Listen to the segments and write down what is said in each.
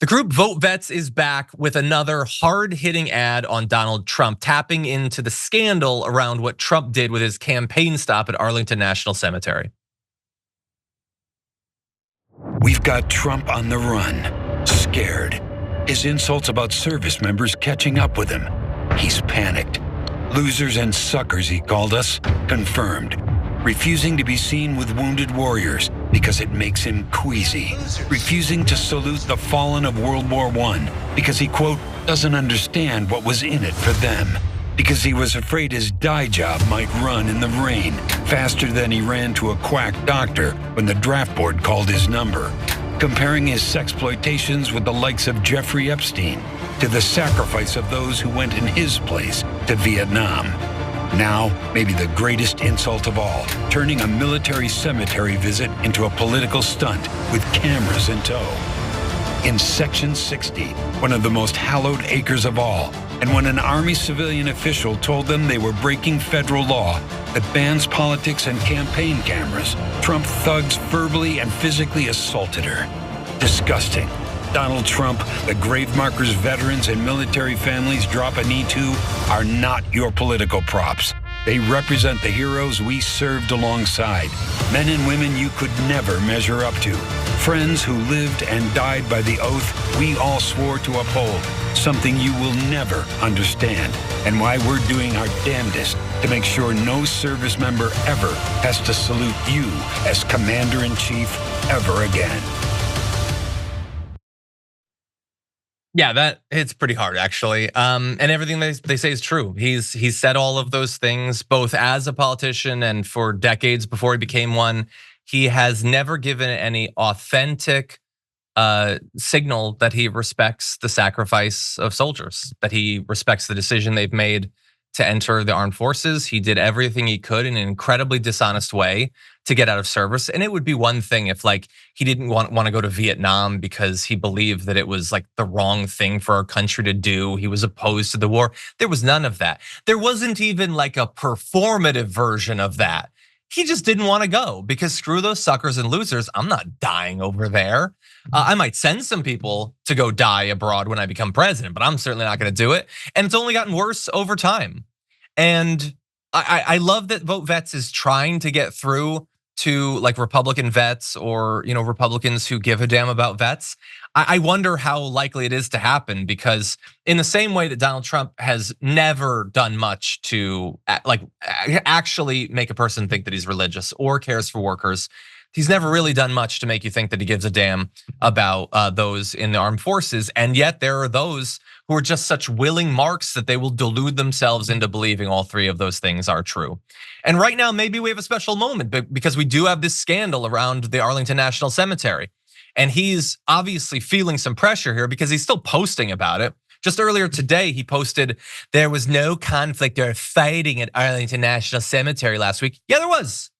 The group VoteVets is back with another hard-hitting ad on Donald Trump, tapping into the scandal around what Trump did with his campaign stop at Arlington National Cemetery. We've got Trump on the run, scared. His insults about service members catching up with him. He's panicked. Losers and suckers, he called us, confirmed. Refusing to be seen with wounded warriors because it makes him queasy. Refusing to salute the fallen of World War I because he, quote, doesn't understand what was in it for them. Because he was afraid his dye job might run in the rain faster than he ran to a quack doctor when the draft board called his number. Comparing his sexploitations with the likes of Jeffrey Epstein to the sacrifice of those who went in his place to Vietnam. Now, maybe the greatest insult of all, turning a military cemetery visit into a political stunt with cameras in tow. In Section 60, one of the most hallowed acres of all, and when an Army civilian official told them they were breaking federal law that bans politics and campaign cameras, Trump thugs verbally and physically assaulted her. Disgusting. Donald Trump, the grave markers veterans and military families drop a knee to are not your political props. They represent the heroes we served alongside, men and women you could never measure up to, friends who lived and died by the oath we all swore to uphold, something you will never understand, and why we're doing our damnedest to make sure no service member ever has to salute you as Commander-in-Chief ever again. Yeah, that hits pretty hard, actually. And everything they say is true. He's said all of those things, both as a politician and for decades before he became one. He has never given any authentic signal that he respects the sacrifice of soldiers, that he respects the decision they've made to enter the armed forces. He did everything he could in an incredibly dishonest way to get out of service. And it would be one thing if like he didn't want to go to Vietnam because he believed that it was like the wrong thing for our country to do. He was opposed to the war. There was none of that. There wasn't even like a performative version of that. He just didn't want to go because screw those suckers and losers. I'm not dying over there. I might send some people to go die abroad when I become president, but I'm certainly not going to do it. And it's only gotten worse over time. And I love that VoteVets is trying to get through to like Republican vets or Republicans who give a damn about vets. I wonder how likely it is to happen because in the same way that Donald Trump has never done much to like actually make a person think that he's religious or cares for workers, he's never really done much to make you think that he gives a damn about those in the armed forces. And yet there are those who are just such willing marks that they will delude themselves into believing all three of those things are true. And right now, maybe we have a special moment because we do have this scandal around the Arlington National Cemetery. And he's obviously feeling some pressure here because he's still posting about it. Just earlier today, he posted, there was no conflict or fighting at Arlington National Cemetery last week. Yeah, there was.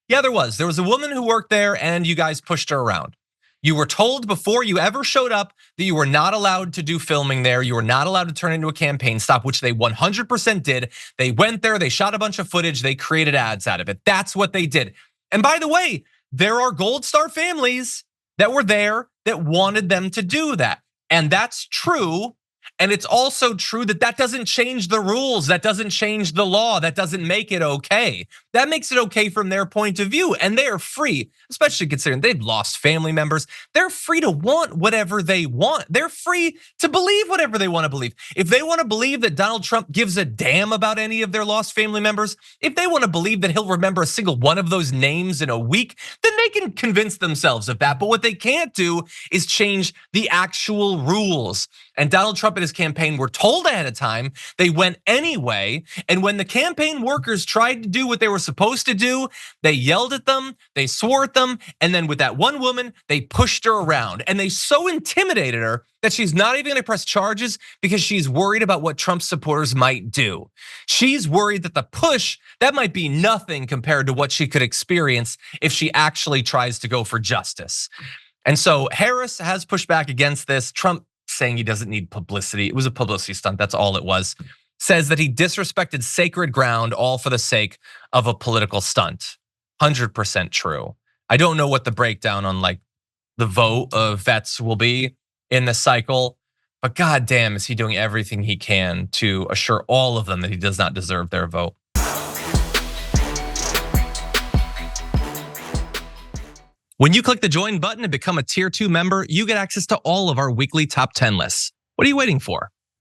Yeah, there was. There was a woman who worked there and you guys pushed her around. You were told before you ever showed up that you were not allowed to do filming there. You were not allowed to turn into a campaign stop, which they 100% did. They went there, they shot a bunch of footage, they created ads out of it. That's what they did. And by the way, there are Gold Star families that were there that wanted them to do that. And that's true. And it's also true that that doesn't change the rules. That doesn't change the law. That doesn't make it okay. That makes it okay from their point of view. And they are free, especially considering they've lost family members. They're free to want whatever they want. They're free to believe whatever they want to believe. If they want to believe that Donald Trump gives a damn about any of their lost family members, if they want to believe that he'll remember a single one of those names in a week, then they can convince themselves of that. But what they can't do is change the actual rules. And Donald Trump and his campaign were told ahead of time, they went anyway. And when the campaign workers tried to do what they were supposed to do, they yelled at them, they swore at them. And then with that one woman, they pushed her around and they so intimidated her that she's not even gonna press charges because she's worried about what Trump supporters might do. She's worried that the push, that might be nothing compared to what she could experience if she actually tries to go for justice. And so Harris has pushed back against this. Trump saying he doesn't need publicity. It was a publicity stunt, that's all it was. Says that he disrespected sacred ground all for the sake of a political stunt. 100% true. I don't know what the breakdown on like the vote of vets will be. in the cycle. But goddamn, is he doing everything he can to assure all of them that he does not deserve their vote. When you click the join button and become a tier 2 member, you get access to all of our weekly top 10 lists. What are you waiting for?